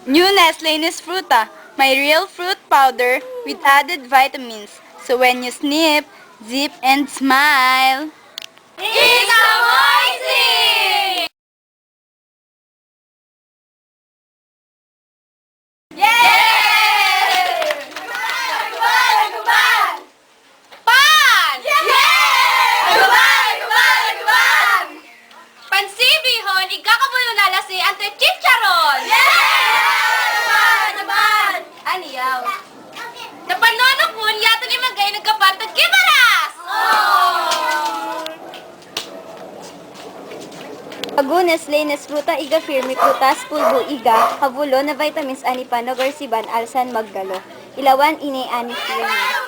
New Nestle Fruta, my real fruit powder with added vitamins. So when you snip, zip, and smile. It's amazing! Yay! Pan! Pansibihon, igkakabulo nalasi ang chicharon! Aniyaw. Napanono po, yato ni Magay nagkapantag kibaras! Agu Nestle Fruta iga firme prutas pulbo iga habulo na vitamins ani panogor siban alsan maggalo. Ilawan ini ani firme.